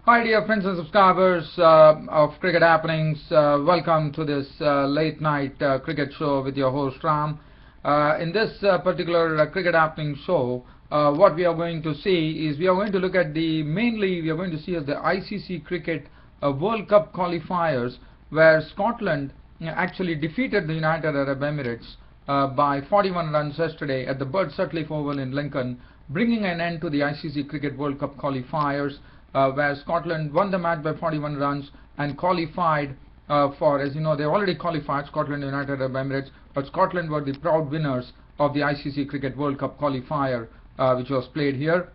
Hi dear friends and subscribers of Cricket Happenings, welcome to this late night cricket show with your host Ram. In this particular Cricket Happening show, what we are going to see is we are going to look at mainly we are going to see as the ICC Cricket World Cup qualifiers, where Scotland actually defeated the United Arab Emirates by 41 runs yesterday at the Bert Sutcliffe Oval in Lincoln, bringing an end to the ICC Cricket World Cup qualifiers. Where Scotland won the match by 41 runs and qualified for, as you know, they already qualified, Scotland and United Arab Emirates, but Scotland were the proud winners of the ICC Cricket World Cup qualifier, which was played here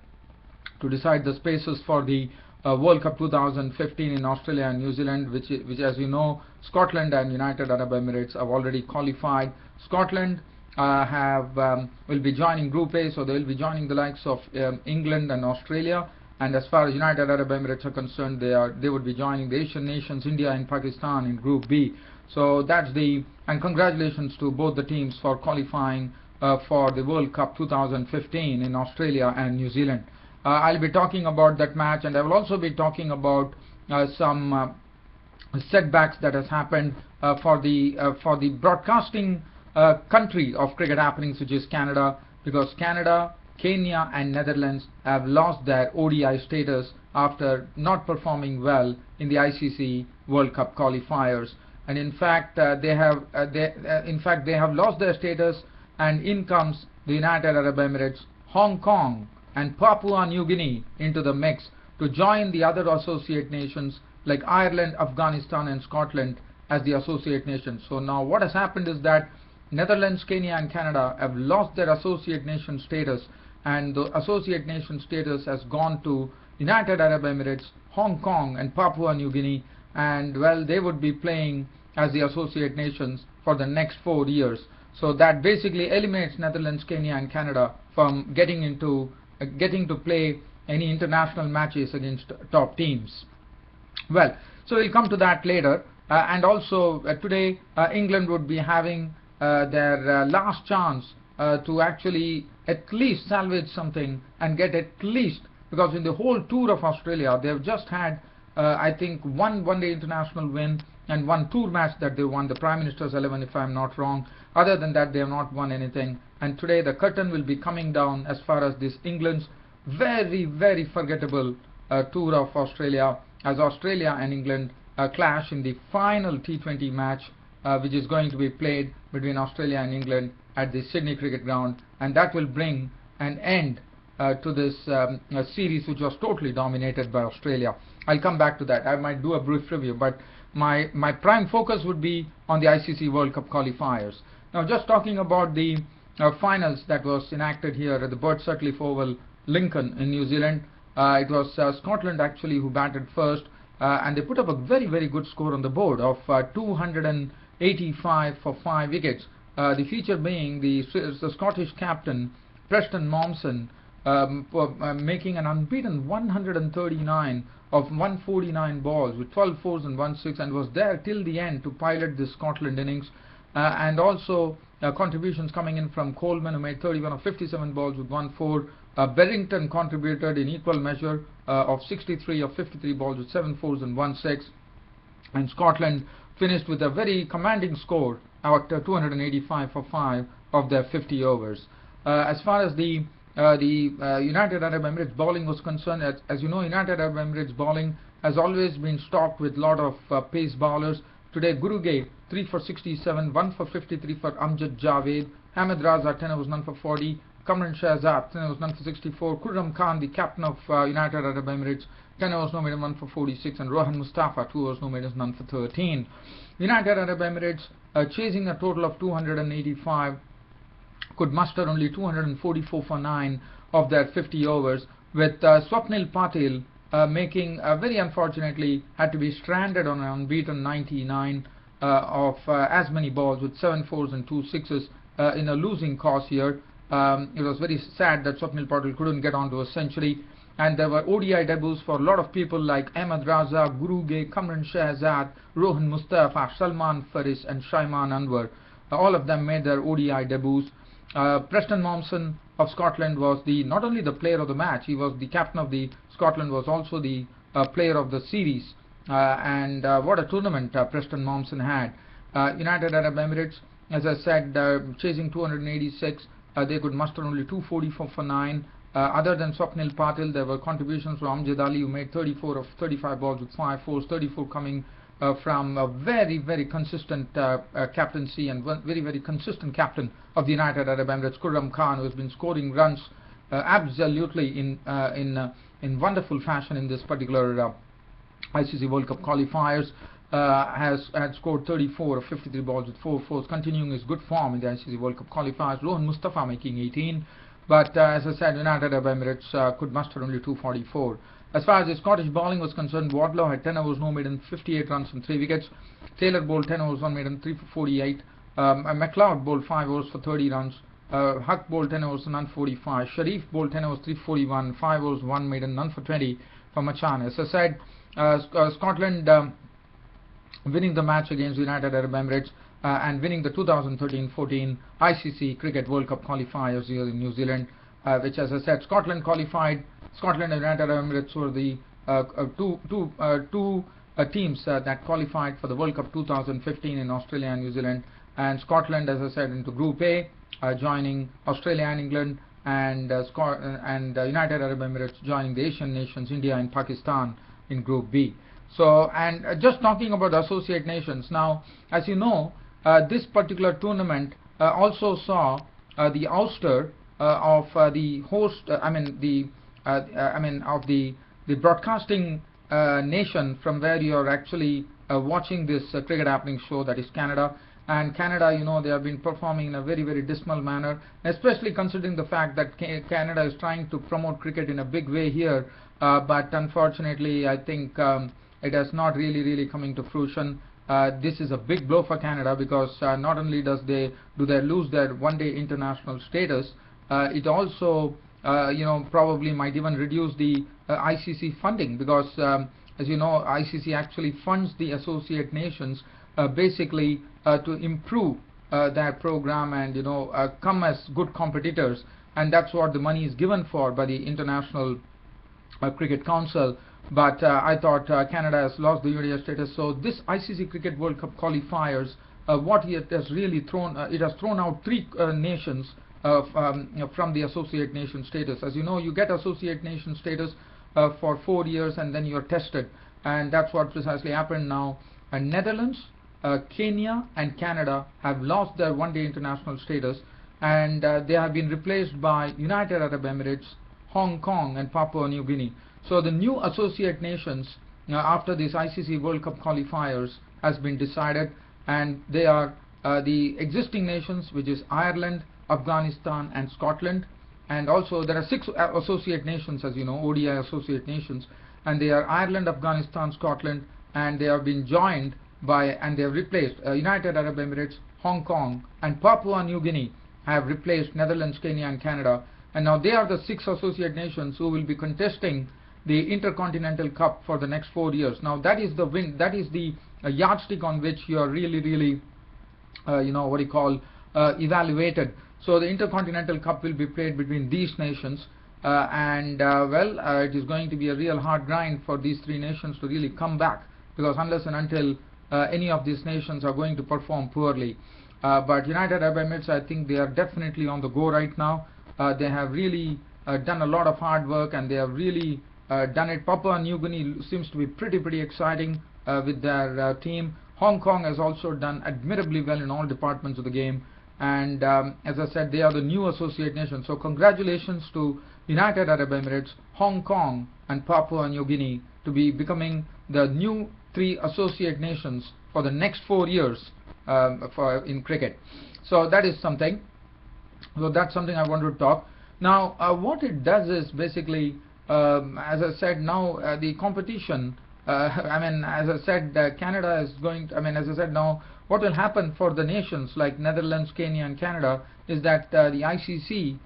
to decide the spaces for the World Cup 2015 in Australia and New Zealand, which as you know, Scotland and United Arab Emirates have already qualified. Scotland will be joining Group A, so they will be joining the likes of England and Australia. And as far as United Arab Emirates are concerned, they would be joining the Asian nations, India and Pakistan, in Group B. So that's and congratulations to both the teams for qualifying for the World Cup 2015 in Australia and New Zealand. I'll be talking about that match, and I will also be talking about some setbacks that has happened for the broadcasting country of Cricket Happenings, which is Canada, because Canada, Kenya and Netherlands have lost their ODI status after not performing well in the ICC World Cup qualifiers, and in fact they have lost their status, and in comes the United Arab Emirates, Hong Kong and Papua New Guinea into the mix to join the other associate nations like Ireland, Afghanistan and Scotland as the associate nations. So now what has happened is that Netherlands, Kenya and Canada have lost their associate nation status, and the associate nation status has gone to United Arab Emirates, Hong Kong and Papua New Guinea, and well, they would be playing as the associate nations for the next 4 years. So that basically eliminates Netherlands, Kenya and Canada from getting to play any international matches against top teams. Well, so we'll come to that later, and also today England would be having their last chance to actually at least salvage something and get at least, because in the whole tour of Australia they have just had I think one day international win and one tour match that they won, the Prime Minister's 11 if I'm not wrong. Other than that they have not won anything, and today the curtain will be coming down as far as this England's very forgettable tour of Australia, as Australia and England clash in the final T20 match which is going to be played between Australia and England at the Sydney Cricket Ground, and that will bring an end to this series, which was totally dominated by Australia. I'll come back to that. I might do a brief review, but my prime focus would be on the ICC World Cup qualifiers. Now, just talking about the finals that was enacted here at the Bert Sutcliffe Oval, Lincoln in New Zealand. It was Scotland actually who batted first, and they put up a very good score on the board of 285 for 5 wickets. The feature being the Scottish captain Preston Momsen making an unbeaten 139 of 149 balls with 12 fours and 1 6, and was there till the end to pilot this Scotland innings, and also contributions coming in from Coleman, who made 31 of 57 balls with 1 4. Berrington contributed in equal measure of 63 of 53 balls with 7 fours and 1 6, and Scotland finished with a very commanding score at 285 for 5 of their 50 overs. As far as the United Arab Emirates bowling was concerned, as you know, United Arab Emirates bowling has always been stocked with a lot of pace bowlers. Today, Guruge 3 for 67, 1 for 53 for Amjad Javed, Ahmed Raza 10 overs none for 40, Kamran Shahzad 10 overs none for 64, Khurram Khan, the captain of United Arab Emirates, 10 overs no made 1 for 46, and Rohan Mustafa 2 overs no made none for 13. United Arab Emirates chasing a total of 285 could muster only 244 for 9 of their 50 overs, with Swapnil Patil making very unfortunately had to be stranded on an unbeaten 99 of as many balls with 7 fours and 2 sixes in a losing cause here. It was very sad that Swapnil Patil couldn't get onto a century, and there were ODI debuts for a lot of people like Ahmed Raza, Guruge, Kamran Shahzad, Rohan Mustafa, Salman Faris and Shaiman Anwar. All of them made their ODI debuts. Preston Momsen of Scotland was not only the player of the match, he was the captain of the Scotland, was also the player of the series. And what a tournament Preston Mommsen had. United Arab Emirates, as I said, chasing 286, they could muster only 244 for 9. Other than Swapnil Patil, there were contributions from Amjad Ali, who made 34 of 35 balls with 5 fours, 34 coming from a very consistent captaincy and very consistent captain of the United Arab Emirates, Khurram Khan, who has been scoring runs absolutely in wonderful fashion in this particular ICC World Cup qualifiers. Had scored 34 of 53 balls with 4 fours, continuing his good form in the ICC World Cup qualifiers. Rohan Mustafa making 18, but as I said, United Arab Emirates could muster only 244. As far as the Scottish bowling was concerned, Wardlaw had 10 overs, no maiden, 58 runs and 3 wickets. Taylor bowled 10 overs, 1 maiden, 3 for 48. McLeod bowled 5 overs for 30 runs. Huck bowled 10 overs, none for 45. Sharif bowled 10 overs, 3 for 41. 5 overs, 1 maiden, none for 20 for Machan. As I said, Scotland winning the match against United Arab Emirates and winning the 2013-14 ICC Cricket World Cup qualifiers here in New Zealand, which, as I said, Scotland qualified. Scotland and United Arab Emirates were the two teams that qualified for the World Cup 2015 in Australia and New Zealand. And Scotland, as I said, into Group A, joining Australia and England, and United Arab Emirates joining the Asian nations, India and Pakistan, in Group B. So, and just talking about associate nations now, as you know, this particular tournament also saw the ouster of the host, of the broadcasting nation from where you are actually watching this cricket happening show, that is Canada. And Canada, you know, they have been performing in a very dismal manner, especially considering the fact that Canada is trying to promote cricket in a big way here, but unfortunately I think it has not really coming to fruition. This is a big blow for Canada, because not only do they lose their one-day international status, it also probably might even reduce the ICC funding, because as you know, ICC actually funds the associate nations basically to improve their program and come as good competitors, and that's what the money is given for by the International Cricket Council. But I thought Canada has lost the UDI status. So this ICC Cricket World Cup qualifiers, what it has really thrown, it has thrown out 3 nations from the associate nation status. As you know, you get associate nation status for 4 years and then you're tested, and that's what precisely happened now. And Netherlands, Kenya and Canada have lost their one-day international status, and they have been replaced by United Arab Emirates, Hong Kong and Papua New Guinea. So the new associate nations after these ICC World Cup qualifiers has been decided, and they are the existing nations, which is Ireland, Afghanistan and Scotland. And also there are 6 associate nations, as you know, ODI associate nations, and they are Ireland, Afghanistan, Scotland, and they have been joined by, and they have replaced United Arab Emirates, Hong Kong and Papua New Guinea have replaced Netherlands, Kenya and Canada. And now they are the 6 associate nations who will be contesting the Intercontinental Cup for the next 4 years. Now that is the yardstick on which you are really evaluated. So the Intercontinental Cup will be played between these nations, it is going to be a real hard grind for these 3 nations to really come back, because unless and until any of these nations are going to perform poorly. But United Arab Emirates, I think they are definitely on the go right now. They have really done a lot of hard work, and they have really done it. Papua New Guinea seems to be pretty exciting with their team. Hong Kong has also done admirably well in all departments of the game, and as I said, they are the new associate nation. So congratulations to United Arab Emirates, Hong Kong and Papua New Guinea to be becoming the new 3 associate nations for the next 4 years in cricket. So that is something. So that's something I wanted to talk. Now what it does is basically, as I said, now the competition, as I said, Canada is going to, as I said, now what will happen for the nations like Netherlands, Kenya and Canada is that the ICC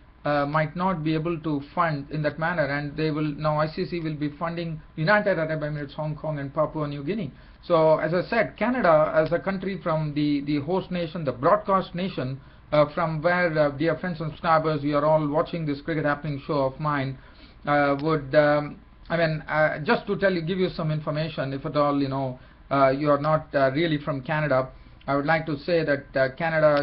might not be able to fund in that manner, and they will now, ICC will be funding United Arab Emirates, Hong Kong and Papua New Guinea. So as I said, Canada as a country from the host nation, the broadcast nation, from where dear friends and subscribers, you are all watching this cricket happening show of mine, would I mean, just to give you some information, if at all you are not really from Canada, I would like to say that Canada,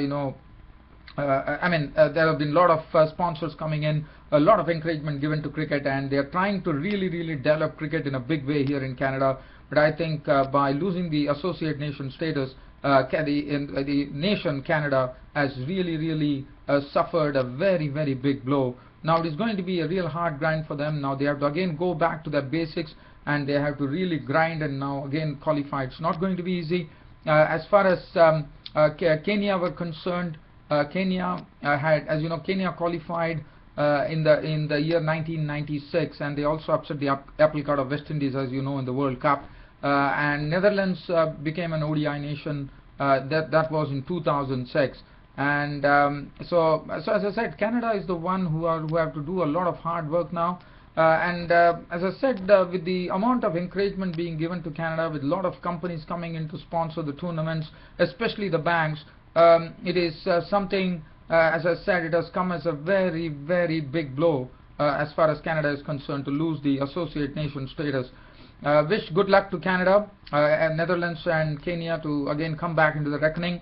there have been a lot of sponsors coming in, a lot of encouragement given to cricket, and they are trying to really develop cricket in a big way here in Canada. But I think by losing the associate nation status, the nation Canada has really suffered a very big blow. Now it is going to be a real hard grind for them. Now they have to again go back to their basics, and they have to really grind and now again qualify. It's not going to be easy. As far as Kenya were concerned, Kenya had, as you know, Kenya qualified in the year 1996, and they also upset the apple cart of West Indies, as you know, in the World Cup. And Netherlands became an ODI nation. That was in 2006. And so as I said, Canada is the one who have to do a lot of hard work now. And as I said, with the amount of encouragement being given to Canada, with a lot of companies coming in to sponsor the tournaments, especially the banks, it is something, as I said, it has come as a very big blow as far as Canada is concerned, to lose the associate nation status. Wish good luck to Canada, and Netherlands and Kenya to again come back into the reckoning,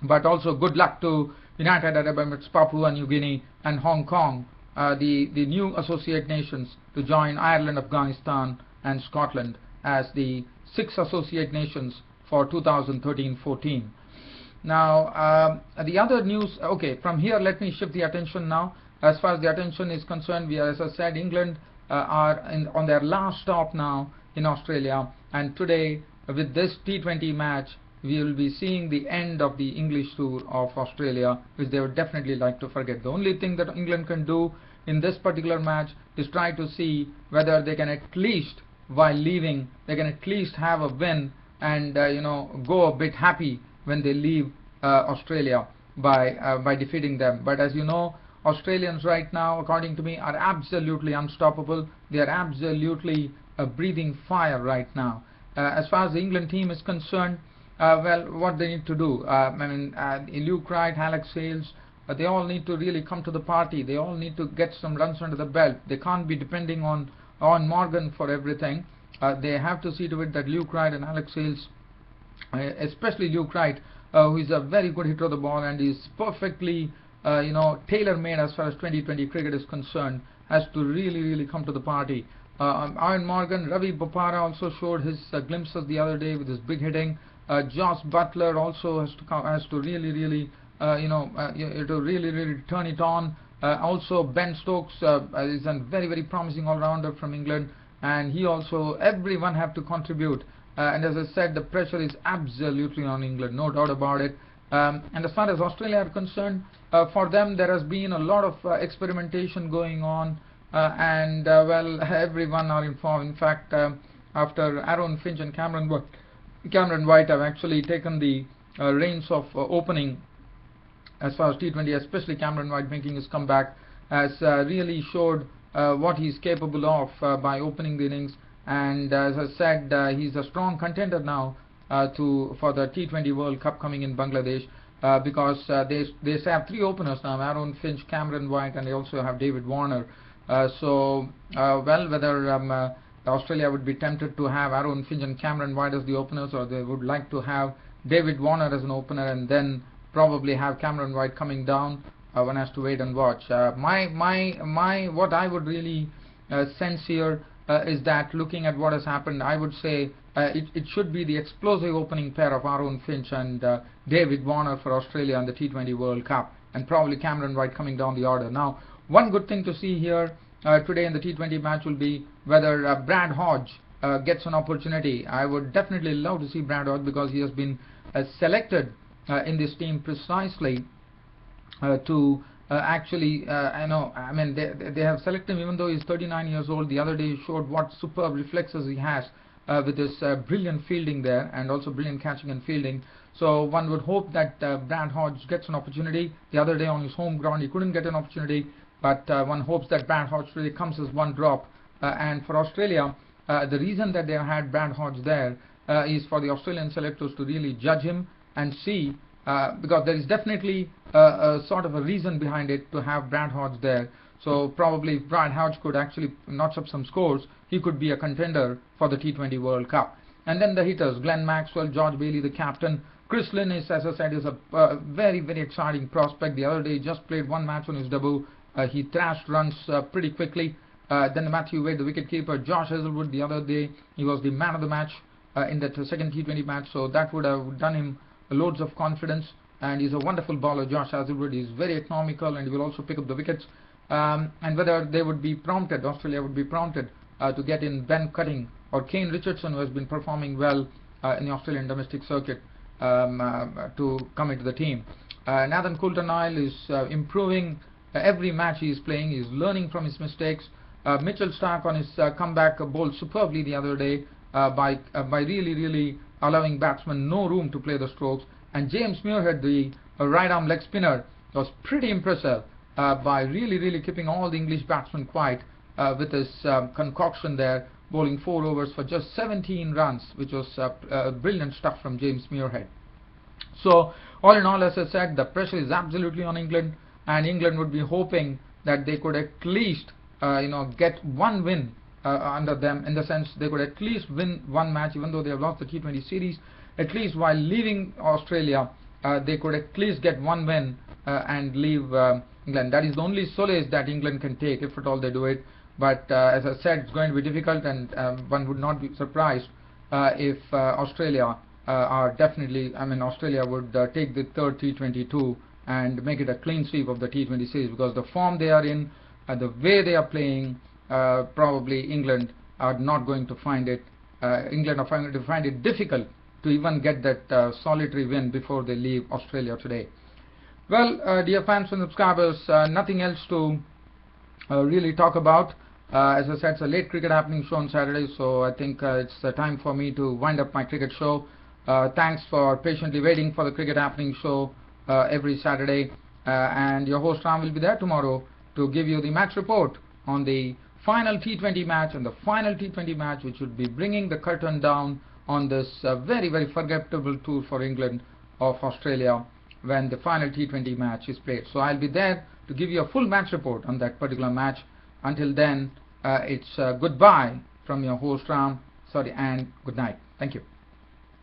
but also good luck to United Arab Emirates, Papua New Guinea and Hong Kong, the new associate nations, to join Ireland, Afghanistan and Scotland as the 6 associate nations for 2013-14. Now the other news, okay, from here let me shift the attention now. As far as the attention is concerned, we are, as I said, England are on their last stop now in Australia, and today with this T20 match we will be seeing the end of the English tour of Australia, which they would definitely like to forget. The only thing that England can do in this particular match is try to see whether they can at least, while leaving, they can at least have a win and go a bit happy when they leave Australia by defeating them. But as you know, Australians right now, according to me, are absolutely unstoppable. They are absolutely breathing fire right now. As far as the England team is concerned, well, what they need to do, Luke Wright, Alex Hales, they all need to really come to the party. They all need to get some runs under the belt. They can't be depending on Morgan for everything. They have to see to it that Luke Wright and Alex Hales, especially Luke Wright, who is a very good hitter of the ball and is perfectly tailor-made as far as 2020 cricket is concerned, has to really come to the party. Ian Morgan, Ravi Bopara also showed his glimpses the other day with his big hitting. Josh Butler also has to really turn it on. Also Ben Stokes is a very promising all-rounder from England, and he also, everyone have to contribute. And as I said, the pressure is absolutely on England, no doubt about it. And as far as Australia are concerned, for them there has been a lot of experimentation going on, and well, everyone are informed. In fact, after Aaron Finch and Cameron White have actually taken the reins of opening as far as T20, especially Cameron White making his comeback, has really showed what he's capable of by opening the innings. And as I said, he's a strong contender now for the T20 World Cup coming in Bangladesh, because they have 3 openers now: Aaron Finch, Cameron White, and they also have David Warner. Well, whether Australia would be tempted to have Aaron Finch and Cameron White as the openers, or they would like to have David Warner as an opener and then probably have Cameron White coming down, one has to wait and watch. What I would really sense here is that, looking at what has happened, I would say it should be the explosive opening pair of Aaron Finch and David Warner for Australia in the T20 World Cup, and probably Cameron White coming down the order. Now, one good thing to see here today in the T20 match will be whether Brad Hodge gets an opportunity. I would definitely love to see Brad Hodge, because he has been selected in this team precisely to actually, they have selected him even though he's 39 years old. The other day he showed what superb reflexes he has with his brilliant fielding there, and also brilliant catching and fielding. So one would hope that Brad Hodge gets an opportunity. The other day on his home ground he couldn't get an opportunity, but one hopes that Brad Hodge really comes as one drop. And for Australia, the reason that they have had Brad Hodge there is for the Australian selectors to really judge him and see, because there is definitely a sort of a reason behind it to have Brad Hodge there. So probably if Brad Hodge could actually notch up some scores, he could be a contender for the T20 World Cup. And then the hitters, Glenn Maxwell, George Bailey, the captain. Chris Lynn is, as I said, is a very, very exciting prospect. The other day he just played one match on his debut. He thrashed runs pretty quickly. Then Matthew Wade, the wicketkeeper. Josh Hazelwood, the other day he was the man of the match in that second T20 match. So that would have done him loads of confidence. And he's a wonderful bowler, Josh Hazelwood. He's very economical and he will also pick up the wickets. And whether they would be prompted, Australia would be prompted to get in Ben Cutting or Kane Richardson, who has been performing well in the Australian domestic circuit, to come into the team. Nathan Coulter-Nile is improving every match he is playing. He is learning from his mistakes. Mitchell Starc on his comeback bowled superbly the other day by really allowing batsmen no room to play the strokes. And James Muirhead, the right arm leg spinner, was pretty impressive by really keeping all the English batsmen quiet with his concoction there, bowling 4 overs for just 17 runs, which was brilliant stuff from James Muirhead. So all in all, as I said, the pressure is absolutely on England, and England would be hoping that they could at least get one win under them, in the sense they could at least win one match, even though they have lost the T20 series. At least while leaving Australia, they could at least get one win and leave England. That is the only solace that England can take, if at all they do it. But as I said, it's going to be difficult, and one would not be surprised if Australia Australia would take the third T22 and make it a clean sweep of the T20 series, because the form they are in, the way they are playing, probably England are not going to find it. England are going to find it difficult to even get that solitary win before they leave Australia today. Well, dear fans and subscribers, nothing else to really talk about. As I said, it's a late cricket happening show on Saturday, so I think it's time for me to wind up my cricket show. Thanks for patiently waiting for the cricket happening show every Saturday, and your host Ram will be there tomorrow to give you the match report on the final T20 match, and the final T20 match which would be bringing the curtain down on this very forgettable tour for England of Australia, when the final T20 match is played. So I'll be there to give you a full match report on that particular match. Until then, it's goodbye from your host Ram, and good night. Thank you.